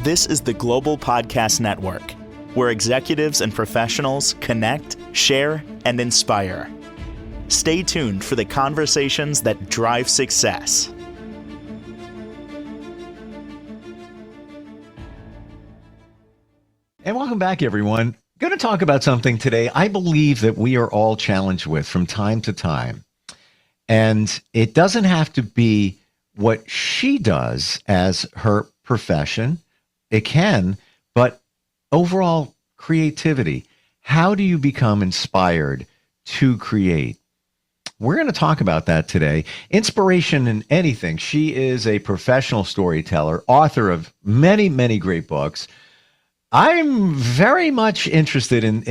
This is the Global Podcast Network, where executives and professionals connect, share, and inspire. Stay tuned for the conversations that drive success. And welcome back, everyone. Going to talk about something today I believe that we are all challenged with from time to time. And it doesn't have to be what she does as her profession. It can, but overall creativity. How do you become inspired to create? We're going to talk about that today. Inspiration in anything. She is a professional storyteller, author of many, many great books. I'm very much interested in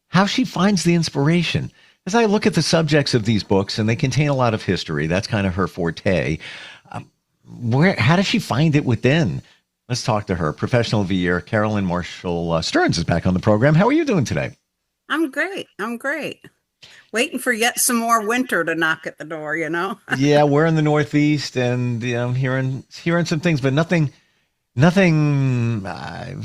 how she finds the inspiration. As I look at the subjects of these books, and they contain a lot of history, that's kind of her forte. How does she find it within? Let's talk to her. Professional of the Year, Carolyn Marshall Stearns is back on the program. How are you doing today? I'm great. Waiting for yet some more winter to knock at the door, you know? Yeah, we're in the Northeast, and I'm hearing some things, but nothing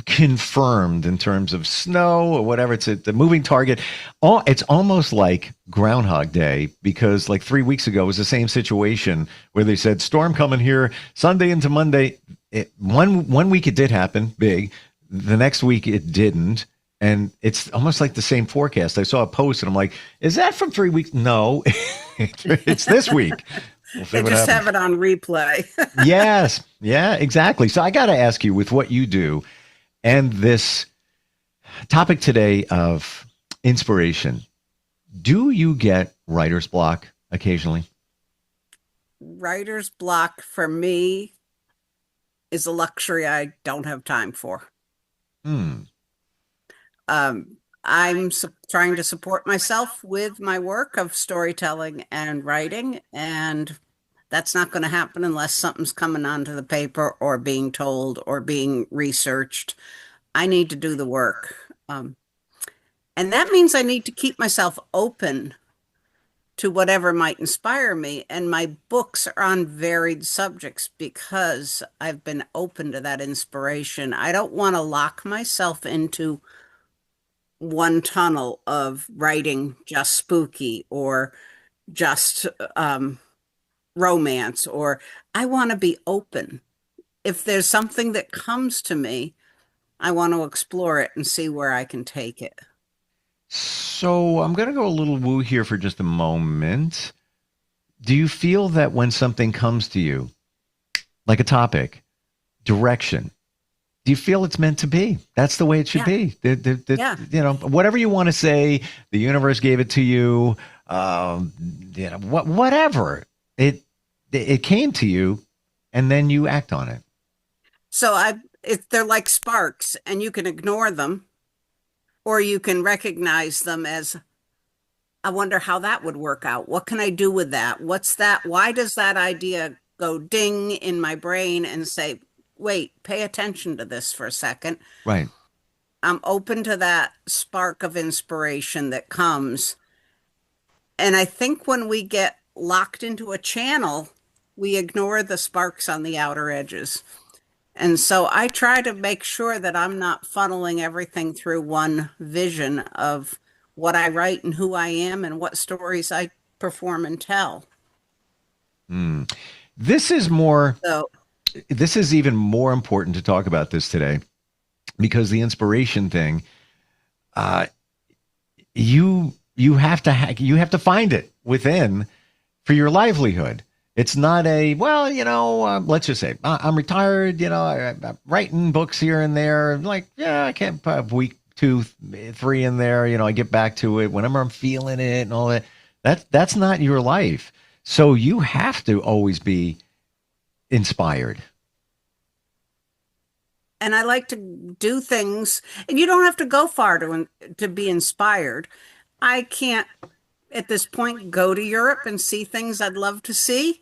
confirmed in terms of snow or whatever. It's the moving target. It's almost like Groundhog Day, because like 3 weeks ago was the same situation where they said storm coming here Sunday into Monday. One week it did happen big. The next week it didn't. And it's almost like the same forecast. I saw a post and I'm like, is that from 3 weeks? No, it's this week. They just have it on replay. Yes. Yeah, exactly. So I got to ask you, with what you do and this topic today of inspiration, do you get writer's block occasionally? Writer's block for me is a luxury I don't have time for. I'm trying to support myself with my work of storytelling and writing, and that's not going to happen unless something's coming onto the paper or being told or being researched. I need to do the work. And that means I need to keep myself open to whatever might inspire me. And my books are on varied subjects because I've been open to that inspiration. I don't want to lock myself into one tunnel of writing just spooky or just romance, or I want to be open. If there's something that comes to me, I want to explore it and see where I can take it. So I'm going to go a little woo here for just a moment. Do you feel that when something comes to you, like a topic, direction, do you feel it's meant to be? That's the way it should be. Yeah. You know, whatever you want to say, the universe gave it to you. Whatever it came to you, and then you act on it. So they're like sparks, and you can ignore them, or you can recognize them as, I wonder how that would work out. What can I do with that? What's that? Why does that idea go ding in my brain and say, wait, pay attention to this for a second. Right. I'm open to that spark of inspiration that comes. And I think when we get locked into a channel, we ignore the sparks on the outer edges. And so I try to make sure that I'm not funneling everything through one vision of what I write and who I am and what stories I perform and tell. This is even more important to talk about this today, because the inspiration thing, you have to find it within for your livelihood. It's not let's just say I'm retired, I'm writing books here and there. Like, yeah, I can't put a week, 2, 3 in there. I get back to it whenever I'm feeling it and all that. That's not your life. So you have to always be inspired. And I like to do things, and you don't have to go far to be inspired. I can't, at this point, go to Europe and see things I'd love to see.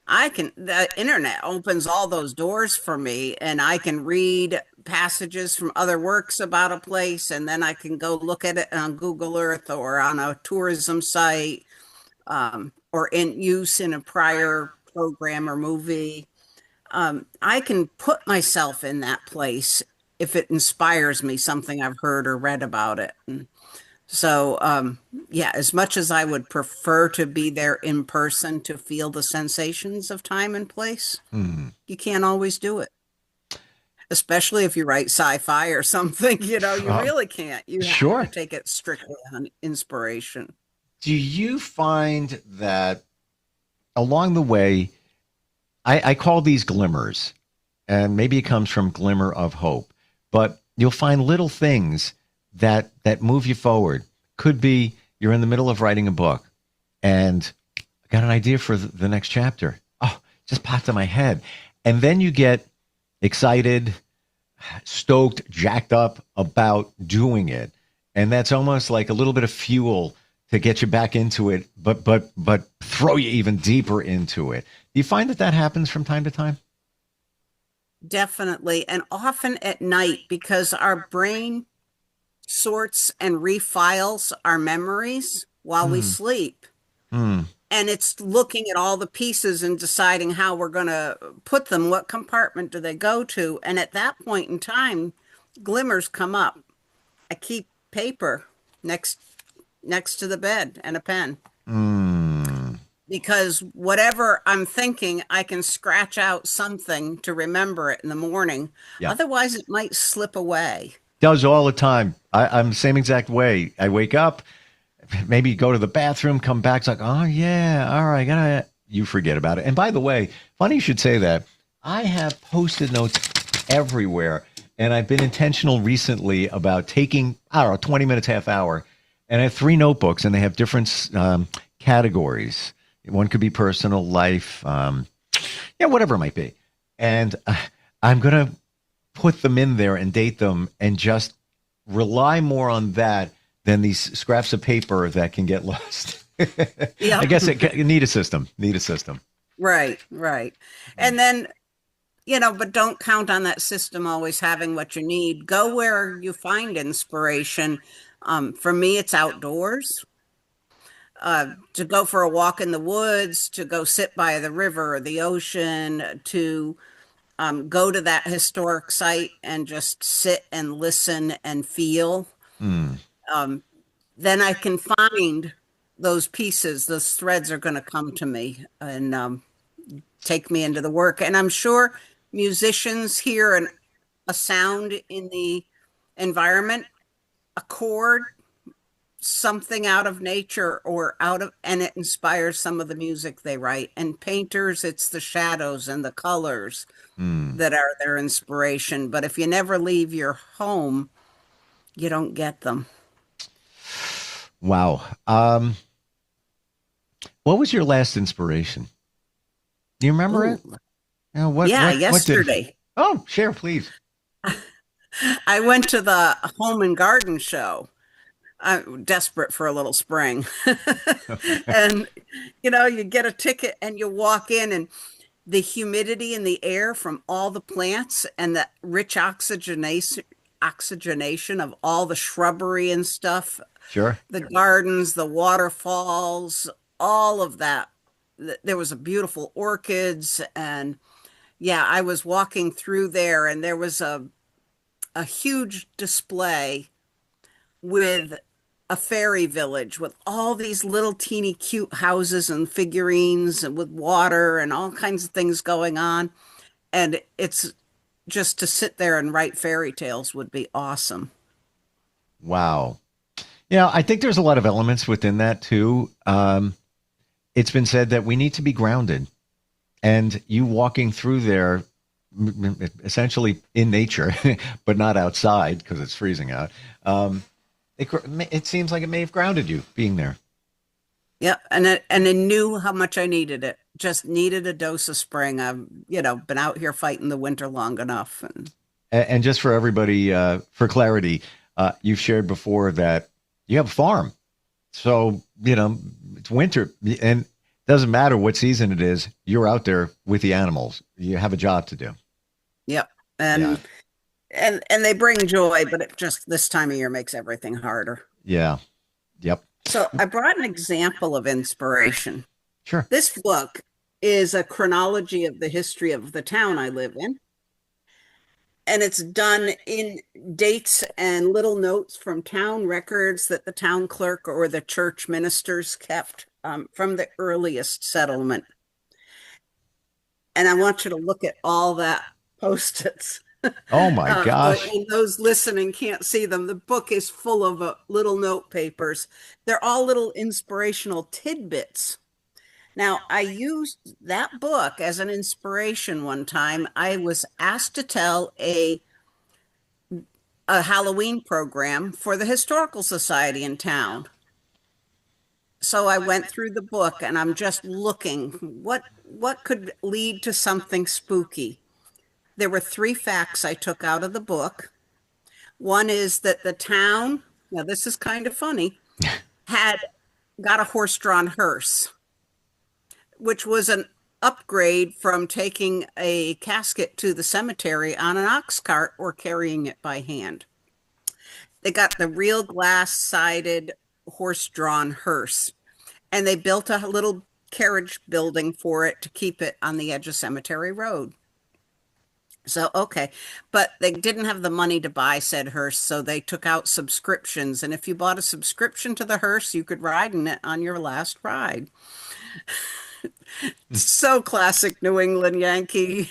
The internet opens all those doors for me, and I can read passages from other works about a place, and then I can go look at it on Google Earth or on a tourism site, or in use in a prior program or movie. I can put myself in that place if it inspires me, something I've heard or read about it. And so, yeah, as much as I would prefer to be there in person to feel the sensations of time and place, you can't always do it. Especially if you write sci-fi or something, you Uh, really can't. You have to sure. take it strictly on inspiration. Do you find that along the way, I call these glimmers, and maybe it comes from glimmer of hope, but you'll find little things that move you forward. Could be you're in the middle of writing a book and I got an idea for the next chapter. Oh, just popped in my head. And then you get excited, stoked, jacked up about doing it. And that's almost like a little bit of fuel to get you back into it, but throw you even deeper into it. Do you find that happens from time to time? Definitely. And often at night, because our brain sorts and refiles our memories while we Mm, sleep. mm, And it's looking at all the pieces and deciding how we're going to put them, what compartment do they go to. And at that point in time, glimmers come up. I keep paper next next to the bed and a pen mm. because whatever I'm thinking, I can scratch out something to remember it in the morning. Yeah. Otherwise, it might slip away. Does all the time. I'm the same exact way. I wake up, maybe go to the bathroom, come back. It's like, oh yeah, all right, you forget about it. And by the way, funny you should say that. I have Post-it notes everywhere, and I've been intentional recently about taking, I don't know, 20 minutes, half hour, and I have 3 notebooks, and they have different categories. One could be personal life, yeah, whatever it might be. And I'm gonna put them in there and date them, and just rely more on that than these scraps of paper that can get lost. Yeah. I guess you need a system. Need a system. Right, right. And then, but don't count on that system always having what you need. Go where you find inspiration. For me, it's outdoors. To go for a walk in the woods, to go sit by the river or the ocean, to go to that historic site and just sit and listen and feel. Mm. Then I can find those pieces, those threads are going to come to me and take me into the work. And I'm sure musicians hear a sound in the environment, a chord, something out of nature and it inspires some of the music they write. And painters, it's the shadows and the colors Mm. that are their inspiration. But if you never leave your home, you don't get them. Wow. What was your last inspiration? Do you remember it? Ooh. Yeah, Yeah, what did? yesterday. Oh, share, please. I went to the home and garden show. I'm desperate for a little spring. And, you get a ticket and you walk in and the humidity in the air from all the plants and the rich oxygenation of all the shrubbery and stuff, Sure. the gardens, the waterfalls, all of that. There was a beautiful orchids and yeah, I was walking through there and there was a huge display with a fairy village with all these little teeny cute houses and figurines and with water and all kinds of things going on. And it's just to sit there and write fairy tales would be awesome. Wow. Yeah, I think there's a lot of elements within that too. It's been said that we need to be grounded, and you walking through there, essentially in nature, but not outside because it's freezing out. It seems like it may have grounded you being there. Yeah, and I knew how much I needed it. Just needed a dose of spring. I've, been out here fighting the winter long enough. And just for everybody, for clarity, you've shared before that you have a farm. So, it's winter and it doesn't matter what season it is. You're out there with the animals. You have a job to do. Yep. Yeah. And they bring joy, but it just this time of year makes everything harder. Yeah. Yep. So I brought an example of inspiration. Sure. This book is a chronology of the history of the town I live in. And it's done in dates and little notes from town records that the town clerk or the church ministers kept from the earliest settlement. And I want you to look at all that post-its. Oh my gosh. And those listening can't see them. The book is full of little note papers. They're all little inspirational tidbits. Now, I used that book as an inspiration one time. I was asked to tell a Halloween program for the Historical Society in town. So I went through the book and I'm just looking what could lead to something spooky. There were three facts I took out of the book. One is that the town, now this is kind of funny, had got a horse-drawn hearse, which was an upgrade from taking a casket to the cemetery on an ox cart or carrying it by hand. They got the real glass-sided horse-drawn hearse, and they built a little carriage building for it to keep it on the edge of Cemetery Road. So, okay, but they didn't have the money to buy said hearse, so they took out subscriptions. And if you bought a subscription to the hearse, you could ride in it on your last ride. So classic New England Yankee.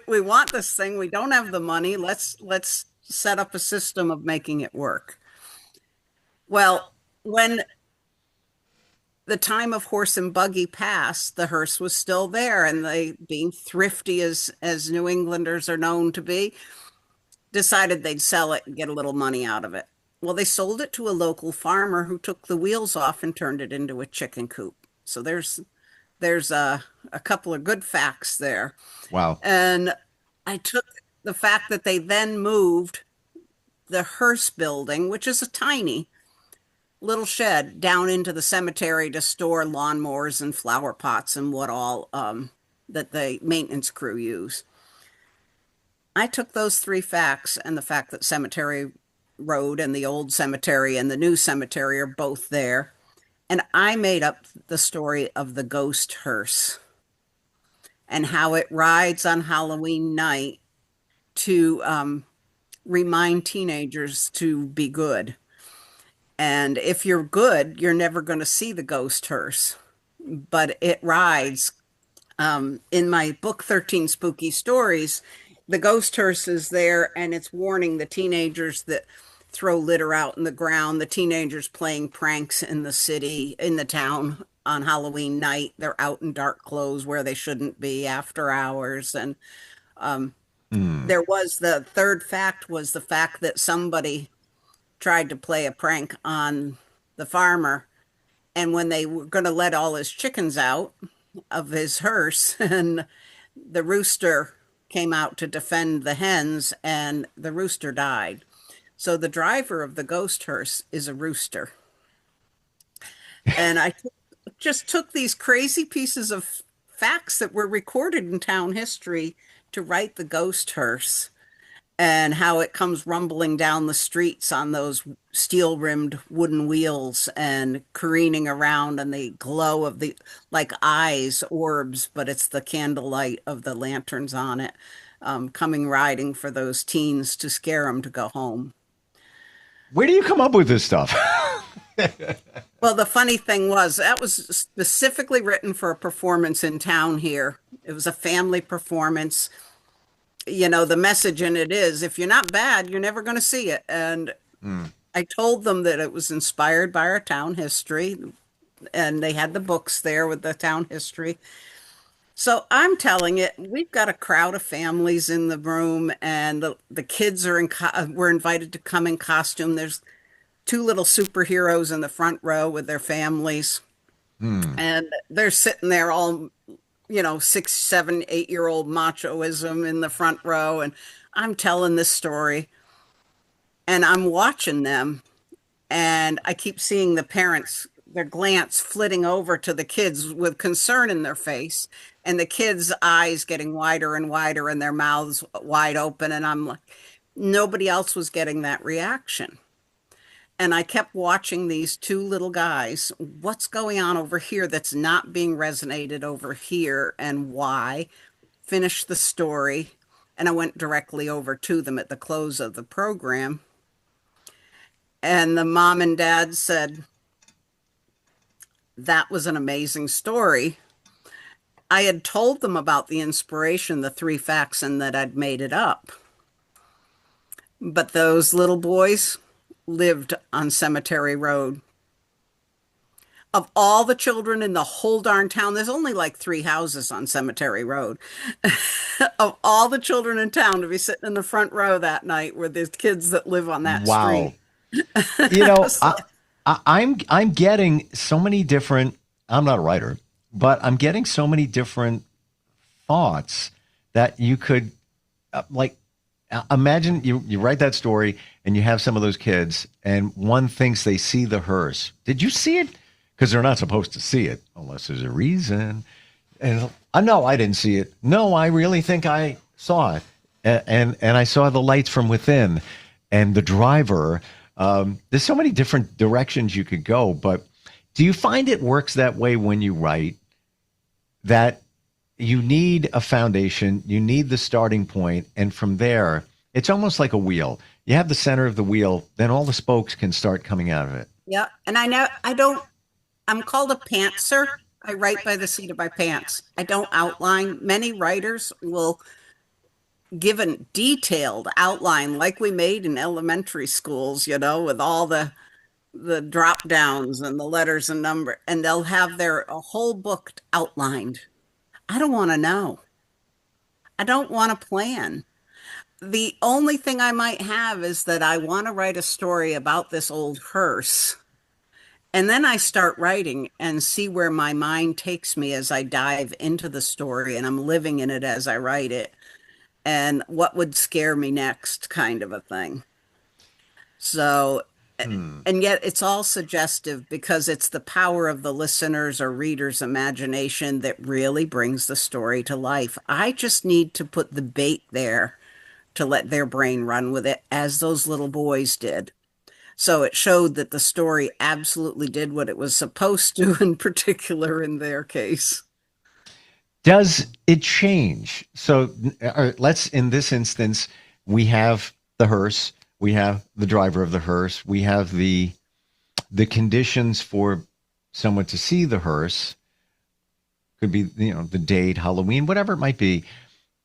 We want this thing. We don't have the money. Let's set up a system of making it work. Well, when the time of horse and buggy passed, the hearse was still there, and they, being thrifty as New Englanders are known to be, decided they'd sell it and get a little money out of it. Well, they sold it to a local farmer who took the wheels off and turned it into a chicken coop. So there's a couple of good facts there. Wow. And I took the fact that they then moved the hearse building, which is a tiny little shed, down into the cemetery to store lawnmowers and flower pots and what all that the maintenance crew use. I took those three facts and the fact that Cemetery Road and the old cemetery and the new cemetery are both there, and I made up the story of the ghost hearse and how it rides on Halloween night to remind teenagers to be good. And if you're good, you're never going to see the ghost hearse, but it rides. In my book, 13 Spooky Stories, the ghost hearse is there, and it's warning the teenagers that throw litter out in the ground, the teenagers playing pranks in the city, in the town on Halloween night. They're out in dark clothes where they shouldn't be after hours. And there was the third fact was the fact that somebody tried to play a prank on the farmer, and when they were going to let all his chickens out of his hearse, and the rooster came out to defend the hens, and the rooster died. So the driver of the ghost hearse is a rooster. And I just took these crazy pieces of facts that were recorded in town history to write the ghost hearse, and how it comes rumbling down the streets on those steel-rimmed wooden wheels and careening around, and the glow of the, like eyes, orbs, but it's the candlelight of the lanterns on it, coming riding for those teens to scare them to go home. Where do you come up with this stuff? Well, the funny thing was that was specifically written for a performance in town here. It was a family performance. The message in it is, if you're not bad, you're never going to see it. And I told them that it was inspired by our town history, and they had the books there with the town history. So I'm telling it, we've got a crowd of families in the room, and the kids are were invited to come in costume. There's two little superheroes in the front row with their families, and they're sitting there all 6, 7, 8-year-old machoism in the front row. And I'm telling this story and I'm watching them, and I keep seeing the parents, their glance flitting over to the kids with concern in their face, and the kids' eyes getting wider and wider and their mouths wide open. And I'm like, nobody else was getting that reaction. And I kept watching these two little guys. What's going on over here that's not being resonated over here, and why? Finished the story, and I went directly over to them at the close of the program. And the mom and dad said, that was an amazing story. I had told them about the inspiration, the three facts, and that I'd made it up. But those little boys lived on Cemetery Road. Of all the children in the whole darn town, there's only like three houses on Cemetery Road. Of all the children in town to be sitting in the front row that night were the kids that live on that Wow. street. You I know, was like, I'm getting so many different. I'm not a writer, but I'm getting so many different thoughts that you could like imagine you write that story and you have some of those kids and one thinks they see the hearse. Did you see it? Because they're not supposed to see it unless there's a reason. And no, I didn't see it. No, I really think I saw it, and I saw the lights from within, and the driver. There's so many different directions you could go, but do you find it works that way when you write? That you need a foundation, you need the starting point, and from there, it's almost like a wheel. You have the center of the wheel, then all the spokes can start coming out of it. yeah. And I know I don't, I'm called a pantser. I write by the seat of my pants. I don't outline. Many writers will give a detailed outline like we made in elementary schools, with all the drop downs and the letters and number, and they'll have their a whole book outlined. I don't want to know. I don't want to plan. The only thing I might have is that I want to write a story about this old hearse. And then I start writing and see where my mind takes me as I dive into the story and I'm living in it as I write it, and what would scare me next, kind of a thing. So, and yet it's all suggestive because it's the power of the listener's or reader's imagination that really brings the story to life. I just need to put the bait there to let their brain run with it, as those little boys did. So it showed that the story absolutely did what it was supposed to, in particular in their case. Does it change? So let's, in this instance, we have the hearse, we have the driver of the hearse, we have the conditions for someone to see the hearse. Could be, the date, Halloween, whatever it might be.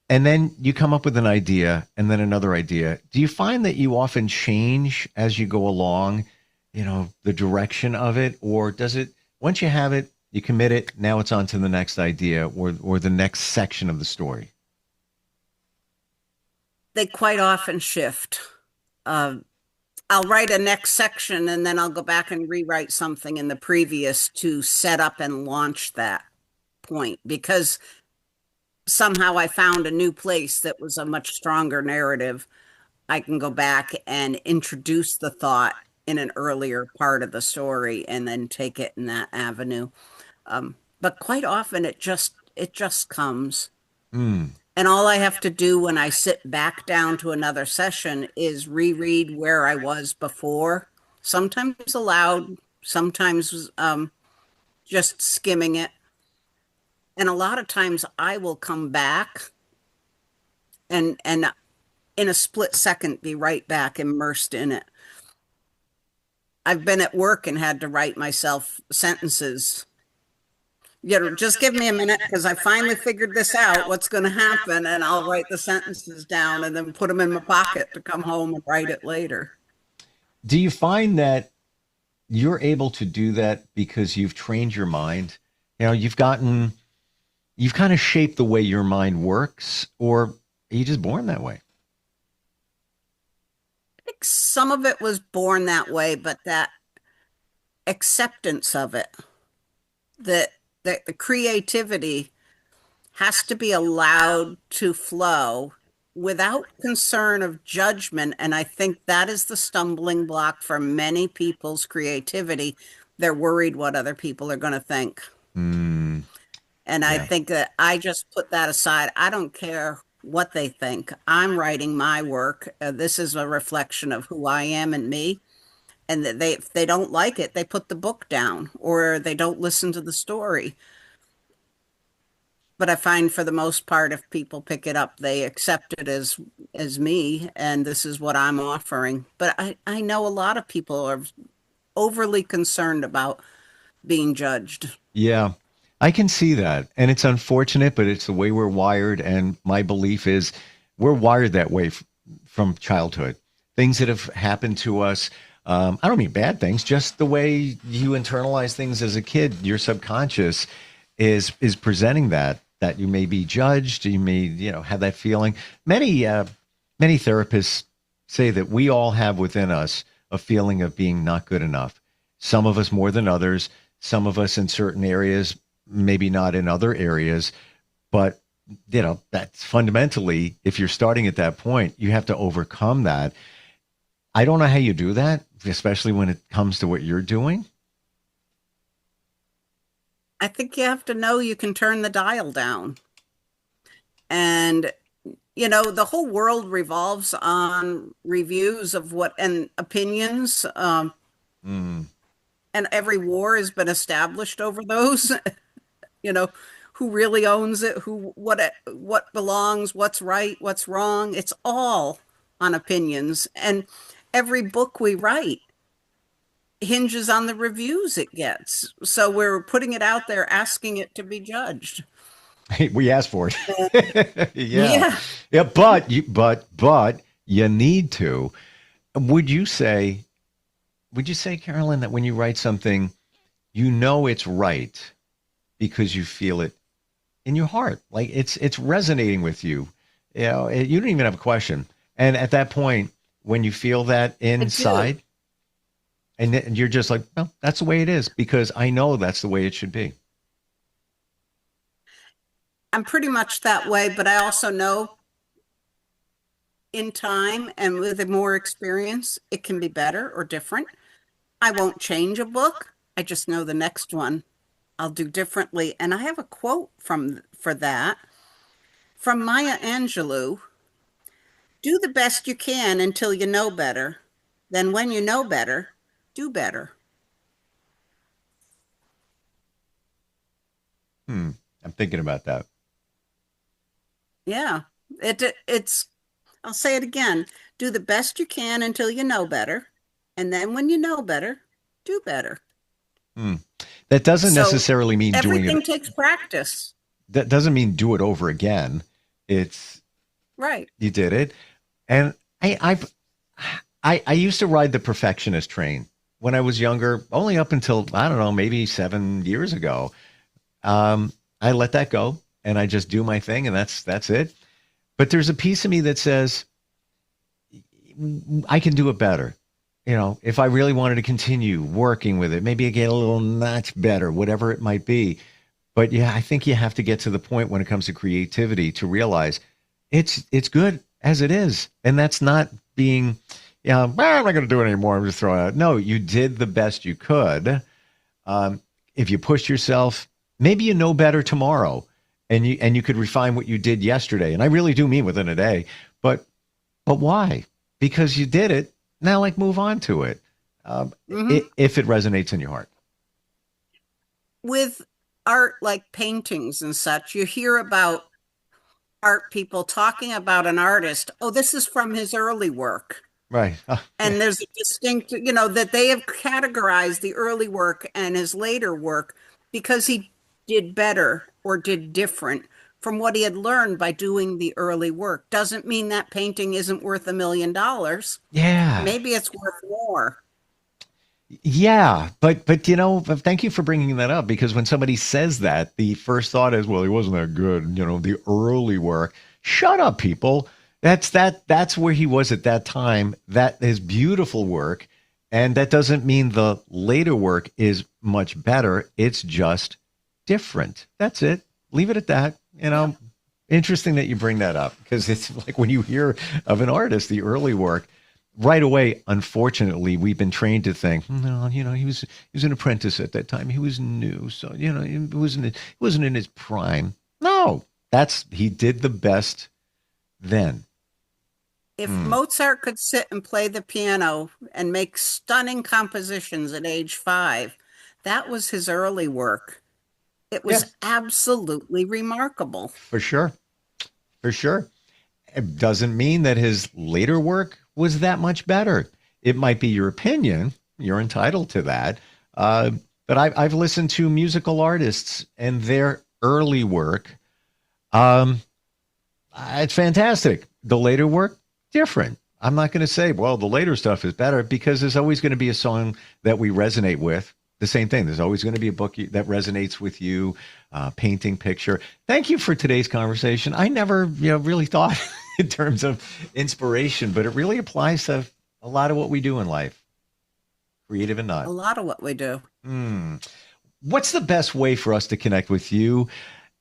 And then you come up with an idea and then another idea. Do you find that you often change as you go along, the direction of it? Or does it, once you have it, you commit it, now it's on to the next idea or the next section of the story? They quite often shift. I'll write a next section and then I'll go back and rewrite something in the previous to set up and launch that point, because somehow I found a new place that was a much stronger narrative. I can go back and introduce the thought in an earlier part of the story and then take it in that avenue. But quite often it just comes. Mm. And all I have to do when I sit back down to another session is reread where I was before, sometimes aloud, sometimes just skimming it. And a lot of times I will come back and in a split second be right back immersed in it. I've been at work and had to write myself sentences. Just give me a minute because I finally figured this out, what's going to happen, and I'll write the sentences down and then put them in my pocket to come home and write it later. Do you find that you're able to do that because you've trained your mind? You've kind of shaped the way your mind works, or are you just born that way? I think some of it was born that way, but that acceptance of it, that the creativity has to be allowed to flow without concern of judgment. And I think that is the stumbling block for many people's creativity. They're worried what other people are going to think. Mm, And I yeah. think that I just put that aside. I don't care what they think. I'm writing my work. This is a reflection of who I am and me. And that if they don't like it, they put the book down or they don't listen to the story. But I find for the most part, if people pick it up, they accept it as me, and this is what I'm offering. But I know a lot of people are overly concerned about being judged. Yeah, I can see that. And it's unfortunate, but it's the way we're wired. And my belief is we're wired that way from childhood. Things that have happened to us, I don't mean bad things, just the way you internalize things as a kid, your subconscious is presenting that you may be judged, you may, have that feeling. Many therapists say that we all have within us a feeling of being not good enough. Some of us more than others, some of us in certain areas, maybe not in other areas, but that's fundamentally, if you're starting at that point, you have to overcome that. I don't know how you do that, especially when it comes to what you're doing. I think you have to know you can turn the dial down. And, the whole world revolves on reviews of what and opinions. Mm. And every war has been established over those, you know, who really owns it, what belongs, what's right, what's wrong. It's all on opinions. And every book we write hinges on the reviews it gets. So we're putting it out there, asking it to be judged. We asked for it. Yeah. Yeah. Yeah, but you need to. Would you say, Carolyn, that when you write something, it's right because you feel it in your heart, like it's resonating with you. You don't even have a question. And at that point, when you feel that inside, and you're just like, well, that's the way it is because I know that's the way it should be. I'm pretty much that way, but I also know in time and with more experience, it can be better or different. I won't change a book. I just know the next one I'll do differently. And I have a quote for that from Maya Angelou. Do the best you can until you know better. Then when you know better, do better. I'm thinking about that. Yeah. It's I'll say it again. Do the best you can until you know better. And then when you know better, do better. That doesn't So necessarily mean doing everything it. takes practice. That doesn't mean do it over again. It's Right. you did it, and I used to ride the perfectionist train when I was younger. Only up until I don't know, maybe 7 years ago. I let that go, and I just do my thing, and that's it. But there's a piece of me that says I can do it better. If I really wanted to continue working with it, maybe I get a little notch better, whatever it might be. But yeah, I think you have to get to the point when it comes to creativity to realize it's good as it is. And that's not being, well, I'm not going to do it anymore. I'm just throwing it out. No, you did the best you could. If you pushed yourself, maybe you know better tomorrow and you could refine what you did yesterday. And I really do mean within a day, but why? Because you did it. Now, move on to it. If it resonates in your heart. With art like paintings and such, you hear about art people talking about an artist. Oh, this is from his early work. Right. And there's a distinct, that they have categorized the early work and his later work because he did better or did different from what he had learned by doing the early work. Doesn't mean that painting isn't worth $1 million. Yeah. Maybe it's worth more. Yeah, but thank you for bringing that up because when somebody says that, the first thought is, well, he wasn't that good. The early work. Shut up, people. That's where he was at that time. That is beautiful work, and that doesn't mean the later work is much better. It's just different. That's it. Leave it at that. Interesting that you bring that up because it's like when you hear of an artist, the early work. Right away, unfortunately, we've been trained to think, no, he was an apprentice at that time. He was new, so he wasn't in his prime. No, he did the best then. If Mozart could sit and play the piano and make stunning compositions at age 5, that was his early work. It was Yes, absolutely remarkable. for sure. For sure. It doesn't mean that his later work was that much better. It might be your opinion. You're entitled to that. But I've listened to musical artists and their early work. Um, it's fantastic. The later work, different. I'm not going to say, well, the later stuff is better because there's always going to be a song that we resonate with. The same thing. There's always going to be a book that resonates with you, painting, picture. Thank you for today's conversation. I never, really thought in terms of inspiration, but it really applies to a lot of what we do in life, creative and A not. lot of what we do. What's the best way for us to connect with you?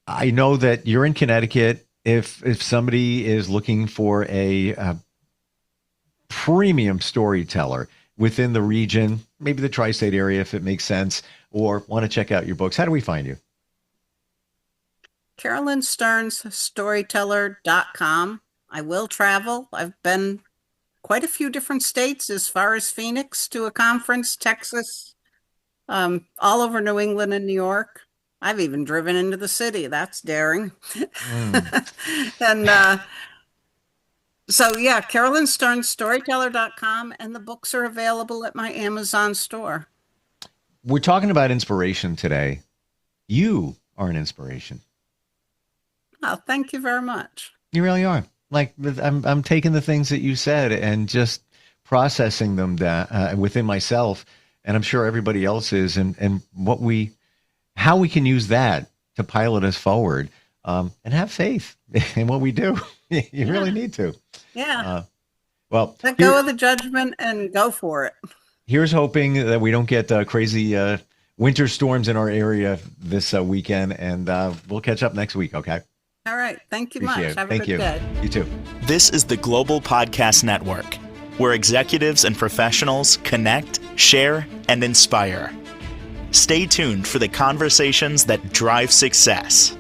I know that you're in Connecticut. If somebody is looking for a premium storyteller within the region, maybe the tri-state area, if it makes sense, or want to check out your books, how do we find you? Carolyn Stearns, Storyteller.com. I will travel. I've been quite a few different states, as far as Phoenix to a conference, Texas, all over New England and New York. I've even driven into the city. That's daring. And so, yeah, Carolyn Stearns, Storyteller.com, and the books are available at my Amazon store. We're talking about inspiration today. You are an inspiration. Oh, thank you very much. You really are. Like I'm taking the things that you said and just processing them within myself, and I'm sure everybody else is, and how we can use that to pilot us forward, and have faith in what we do. You really need to. Yeah. Well, Let go of the judgment and go for it. here's hoping that we don't get crazy winter storms in our area this weekend, and we'll catch up next week. Okay. All right. Thank you Appreciate much. it. Have a Thank good you. day. You too. This is the Global Podcast Network, where executives and professionals connect, share, and inspire. Stay tuned for the conversations that drive success.